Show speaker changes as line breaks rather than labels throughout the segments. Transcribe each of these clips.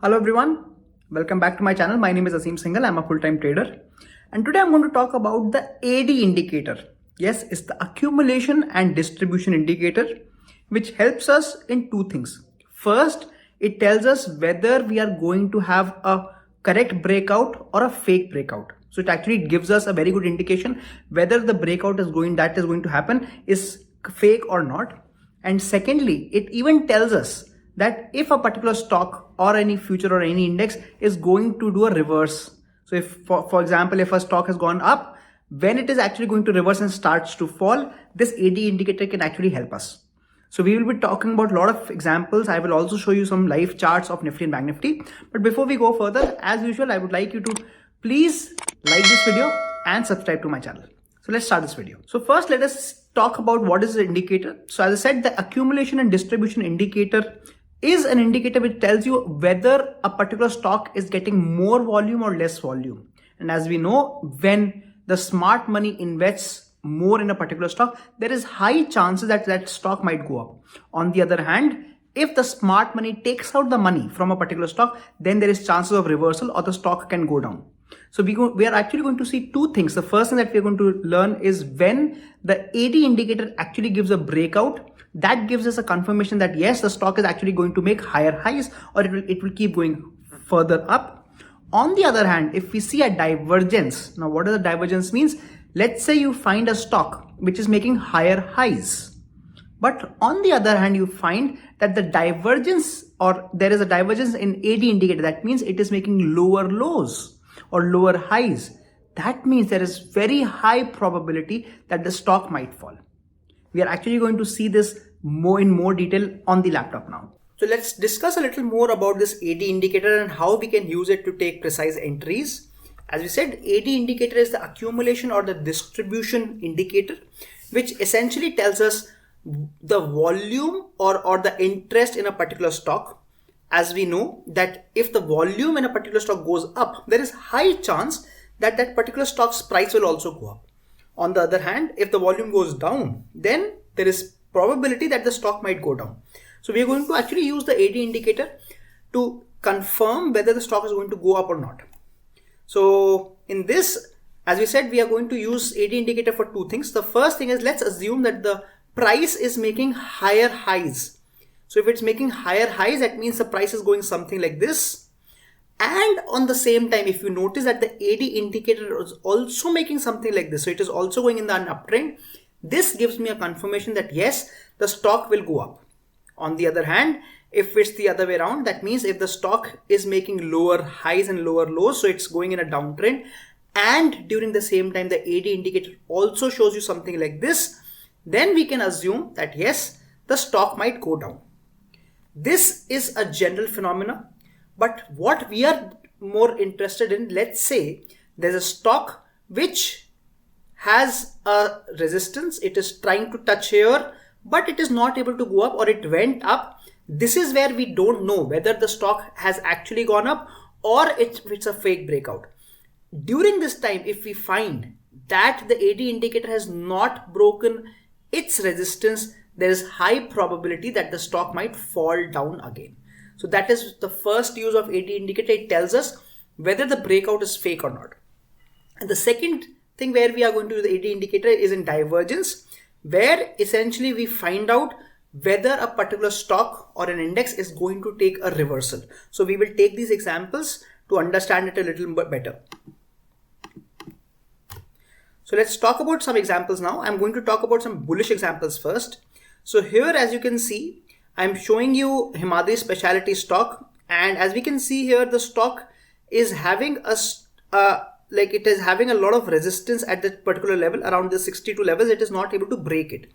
Hello everyone, welcome back to my channel. My name is Asim Singhal. I'm a full-time trader. And today I'm going to talk about the AD indicator. Yes, it's the accumulation and distribution indicator, which helps us in two things. First, it tells us whether we are going to have a correct breakout or a fake breakout. So it actually gives us a very good indication whether the breakout is going to happen is fake or not. And secondly, it even tells us that if a particular stock or any future or any index is going to do a reverse. So if for example, if a stock has gone up, when it is actually going to reverse and starts to fall, this AD indicator can actually help us. So we will be talking about a lot of examples. I will also show you some live charts of Nifty and Bank Nifty. But before we go further, as usual, I would like you to please like this video and subscribe to my channel. So let's start this video. So first, let us talk about what is the indicator. So as I said, the accumulation and distribution indicator is an indicator which tells you whether a particular stock is getting more volume or less volume. And as we know, when the smart money invests more in a particular stock, there is high chances that that stock might go up. On the other hand, if the smart money takes out the money from a particular stock, then there is chances of reversal or the stock can go down. So we are actually going to see two things. The first thing that we are going to learn is when the AD indicator actually gives a breakout, that gives us a confirmation that yes, the stock is actually going to make higher highs or it will keep going further up. On the other hand, if we see a divergence, now what does the divergence means? Let's say you find a stock which is making higher highs. But on the other hand, you find that the divergence or there is a divergence in AD indicator. That means it is making lower lows or lower highs. That means there is very high probability that the stock might fall. We are actually going to see this in more detail on the laptop now. So let's discuss a little more about this AD indicator and how we can use it to take precise entries. As we said, AD indicator is the accumulation or the distribution indicator, which essentially tells us the volume or the interest in a particular stock. As we know that if the volume in a particular stock goes up, there is high chance that that particular stock's price will also go up. On the other hand, if the volume goes down, then there is probability that the stock might go down. So we are going to actually use the AD indicator to confirm whether the stock is going to go up or not. So in this, as we said, we are going to use AD indicator for two things. The first thing is, let's assume that the price is making higher highs. So if it's making higher highs, that means the price is going something like this. And on the same time, if you notice that the AD indicator is also making something like this, so it is also going in the uptrend, this gives me a confirmation that yes, the stock will go up. On the other hand, if it's the other way around, that means if the stock is making lower highs and lower lows, so it's going in a downtrend, and during the same time the AD indicator also shows you something like this, then we can assume that yes, the stock might go down. This is a general phenomena. But what we are more interested in, let's say there's a stock which has a resistance. It is trying to touch here, but it is not able to go up or it went up. This is where we don't know whether the stock has actually gone up or it's a fake breakout. During this time, if we find that the AD indicator has not broken its resistance, there is high probability that the stock might fall down again. So that is the first use of AD indicator. It tells us whether the breakout is fake or not. And the second thing where we are going to use the AD indicator is in divergence, where essentially we find out whether a particular stock or an index is going to take a reversal. So we will take these examples to understand it a little bit better. So let's talk about some examples now. I'm going to talk about some bullish examples first. So here, as you can see, I'm showing you Himadri specialty stock, and as we can see here, the stock is having it is having a lot of resistance at that particular level around the 62 levels. It is not able to break it,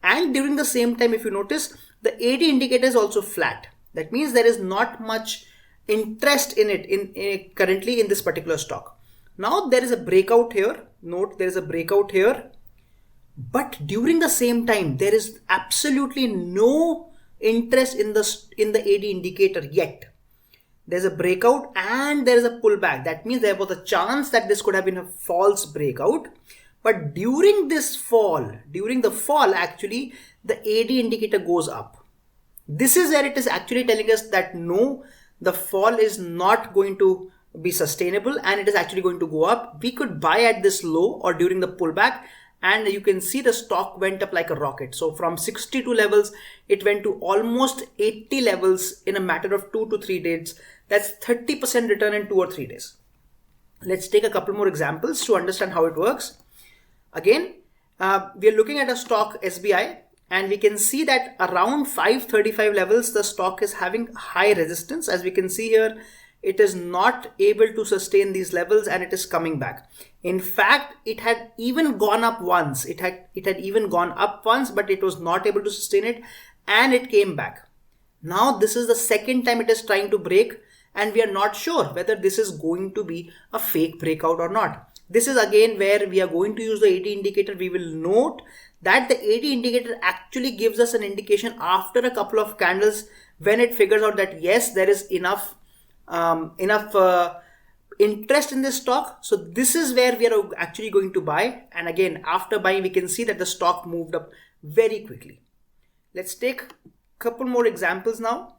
and during the same time, if you notice, the AD indicator is also flat. That means there is not much interest in it currently in this particular stock. Now there is a breakout here. Note there is a breakout here, but during the same time, there is absolutely no interest in the AD indicator yet. There's a breakout and there is a pullback. That means there was a chance that this could have been a false breakout. But during the fall, actually, the AD indicator goes up. This is where it is actually telling us that no, the fall is not going to be sustainable and it is actually going to go up, we could buy at this low or during the pullback, and you can see the stock went up like a rocket. So from 62 levels, it went to almost 80 levels in a matter of 2 to 3 days. That's 30% return in 2 or 3 days. Let's take a couple more examples to understand how it works. Again, we are looking at a stock SBI, and we can see that around 535 levels, the stock is having high resistance. As we can see here, it is not able to sustain these levels and it is coming back. In fact, it had even gone up once. It had even gone up once, but it was not able to sustain it and it came back. Now this is the second time it is trying to break, and we are not sure whether this is going to be a fake breakout or not. This is again where we are going to use the AD indicator. We will note that the AD indicator actually gives us an indication after a couple of candles when it figures out that yes, there is enough interest in this stock. So this is where we are actually going to buy, and again after buying we can see that the stock moved up very quickly. Let's take a couple more examples now.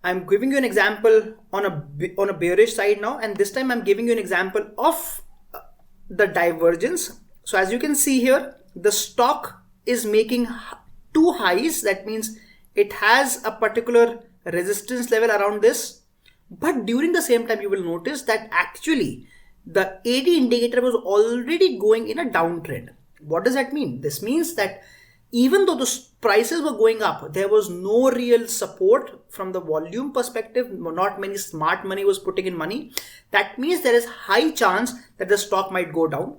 I'm giving you an example on a bearish side now, and this time I'm giving you an example of the divergence. So as you can see here, the stock is making two highs. That means it has a particular resistance level around this, but during the same time you will notice that actually the AD indicator was already going in a downtrend. What does that mean? This means that even though the prices were going up, there was no real support from the volume perspective. Not many smart money was putting in money. That means there is high chance that the stock might go down.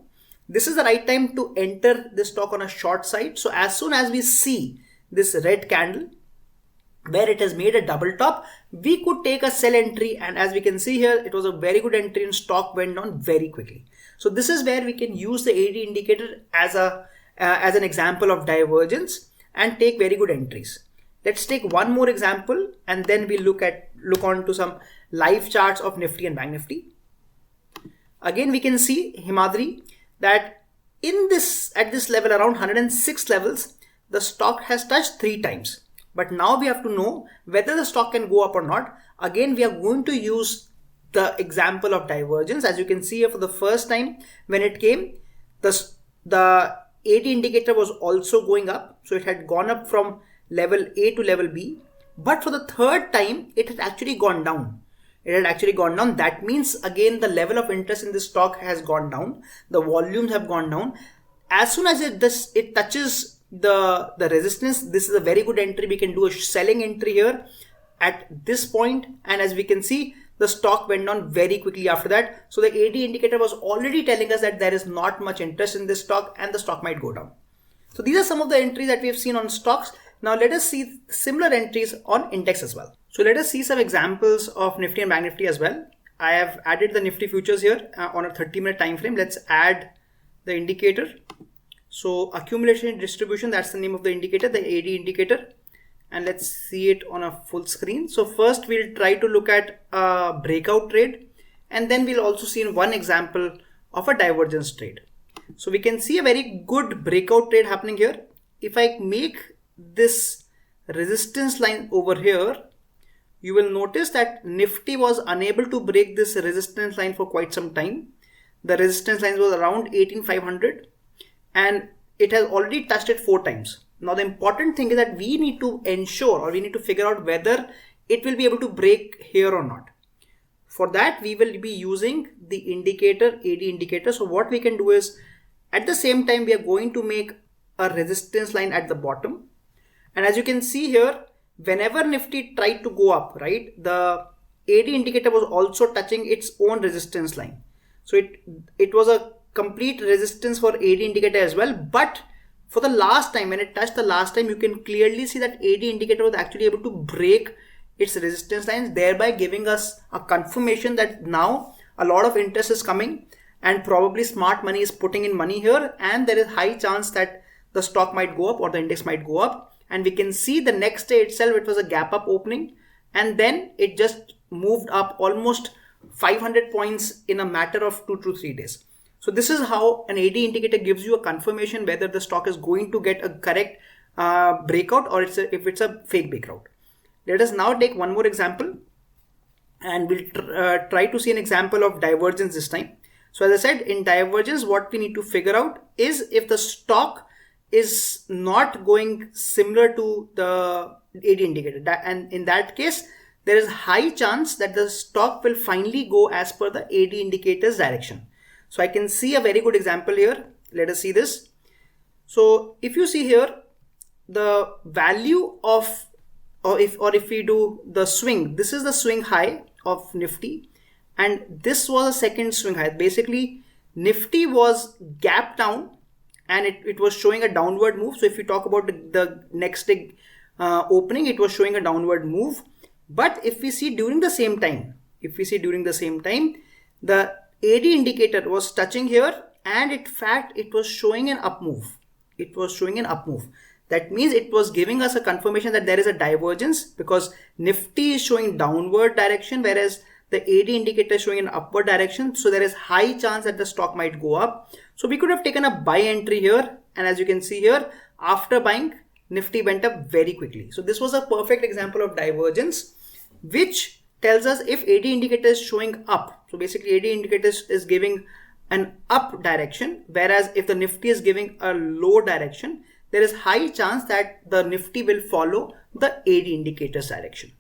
This is the right time to enter the stock on a short side. So as soon as we see this red candle where it has made a double top, we could take a sell entry, and as we can see here, it was a very good entry and stock went down very quickly. So this is where we can use the AD indicator as an example of divergence and take very good entries. Let's take one more example and then we look on to some live charts of Nifty and Bank Nifty. Again, we can see Himadri that at this level around 106 levels, the stock has touched 3 times. But now we have to know whether the stock can go up or not. Again, we are going to use the example of divergence. As you can see here, for the first time when it came, the AD indicator was also going up. So it had gone up from level A to level B. But for the third time, it had actually gone down. That means again, the level of interest in this stock has gone down. The volumes have gone down. As soon as it touches the resistance, this is a very good entry. We can do a selling entry here at this point, and as we can see, the stock went down very quickly after that. So the AD indicator was already telling us that there is not much interest in this stock and the stock might go down. So these are some of the entries that we have seen on stocks. Now let us see similar entries on index as well. So let us see some examples of Nifty and Bank Nifty as well. I have added the Nifty futures here on a 30-minute time frame. Let's add the indicator. So accumulation and distribution, that's the name of the indicator, the AD indicator. And let's see it on a full screen. So first we'll try to look at a breakout trade, and then we'll also see one example of a divergence trade. So we can see a very good breakout trade happening here. If I make this resistance line over here, you will notice that Nifty was unable to break this resistance line for quite some time. The resistance line was around 18,500. And it has already touched it 4 times. Now the important thing is that we need to ensure, or we need to figure out whether it will be able to break here or not. For that, we will be using the indicator, AD indicator. So what we can do is, at the same time, we are going to make a resistance line at the bottom. And as you can see here, whenever Nifty tried to go up, right, the AD indicator was also touching its own resistance line. So it was a complete resistance for AD indicator as well. But for the last time, when it touched the last time, you can clearly see that AD indicator was actually able to break its resistance lines, thereby giving us a confirmation that now a lot of interest is coming and probably smart money is putting in money here, and there is high chance that the stock might go up or the index might go up. And we can see the next day itself, it was a gap up opening, and then it just moved up almost 500 points in a matter of 2 to 3 days. So this is how an AD indicator gives you a confirmation whether the stock is going to get a correct breakout or if it's a fake breakout. Let us now take one more example, and we'll try to see an example of divergence this time. So as I said, in divergence, what we need to figure out is if the stock is not going similar to the AD indicator, and in that case, there is high chance that the stock will finally go as per the AD indicator's direction. So I can see a very good example here. Let us see this. So if you see here, the value of, or if we do the swing, this is the swing high of Nifty, and this was a second swing high. Basically, Nifty was gap down and it was showing a downward move. So if you talk about the next day opening, it was showing a downward move. But if we see during the same time, the AD indicator was touching here, and in fact, it was showing an up move. That means it was giving us a confirmation that there is a divergence, because Nifty is showing downward direction, whereas the AD indicator is showing an upward direction. So there is high chance that the stock might go up. So we could have taken a buy entry here. And as you can see here, after buying, Nifty went up very quickly. So this was a perfect example of divergence, which tells us if AD indicator is showing up. So basically AD indicator is giving an up direction, whereas if the Nifty is giving a low direction, there is high chance that the Nifty will follow the AD indicator's direction.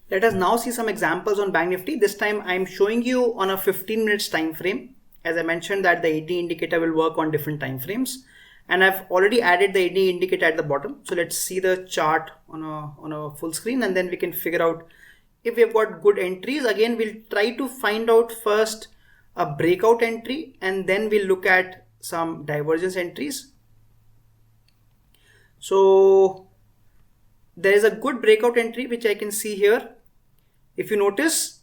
Let us now see some examples on Bank Nifty. This time I am showing you on a 15 minutes time frame. As I mentioned that the AD indicator will work on different time frames, and I've already added the AD indicator at the bottom. So let's see the chart on a full screen, and then we can figure out if we've got good entries. Again, we'll try to find out first a breakout entry, and then we'll look at some divergence entries. So there is a good breakout entry which I can see here. If you notice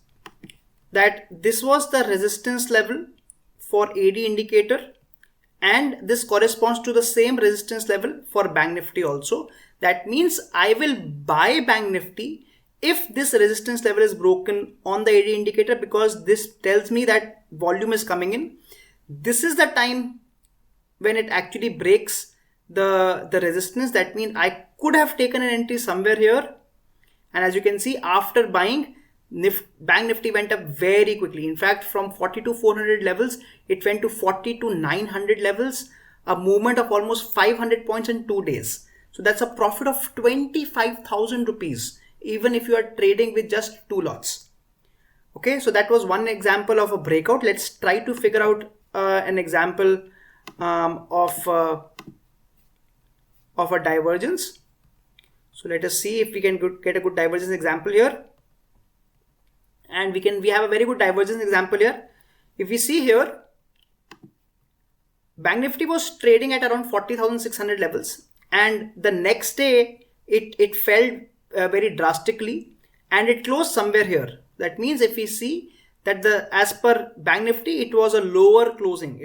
that this was the resistance level for AD indicator, and this corresponds to the same resistance level for Bank Nifty also. That means I will buy Bank Nifty if this resistance level is broken on the AD indicator, because this tells me that volume is coming in. This is the time when it actually breaks the resistance. That means I could have taken an entry somewhere here, and as you can see, after buying, Bank Nifty went up very quickly. In fact, from 40 to 400 levels, it went to 40 to 900 levels, a movement of almost 500 points in 2 days. So that's a profit of 25,000 rupees, even if you are trading with just 2 lots. Okay, so that was one example of a breakout. Let's try to figure out an example of a divergence. So let us see if we can get a good divergence example here. And we have a very good divergence example here. If we see here, Bank Nifty was trading at around 40,600 levels, and the next day it fell very drastically, and it closed somewhere here. That means if we see that as per Bank Nifty, it was a lower closing.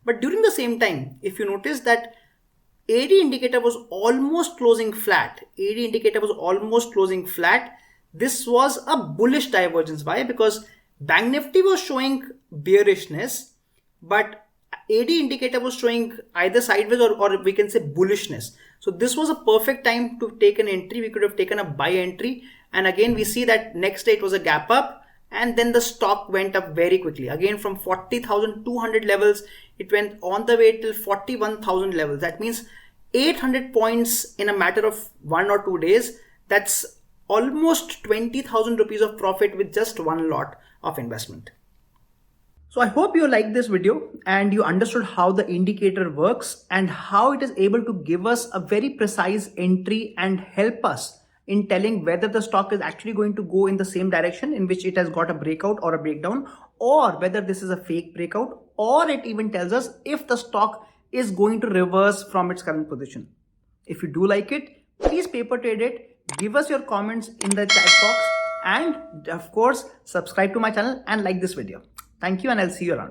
But during the same time, if you notice that AD indicator was almost closing flat. This was a bullish divergence. Why? Because Bank Nifty was showing bearishness, but AD indicator was showing either sideways or we can say bullishness. So this was a perfect time to take an entry. We could have taken a buy entry, and again we see that next day it was a gap up, and then the stock went up very quickly. Again, from 40,200 levels, it went on the way till 41,000 levels. That means 800 points in a matter of 1 or 2 days. That's almost 20,000 rupees of profit with just one lot of investment. So I hope you liked this video and you understood how the indicator works and how it is able to give us a very precise entry and help us in telling whether the stock is actually going to go in the same direction in which it has got a breakout or a breakdown, or whether this is a fake breakout, or it even tells us if the stock is going to reverse from its current position. If you do like it, please paper trade it. Give us your comments in the chat box, and of course subscribe to my channel and like this video. Thank you, and I'll see you around.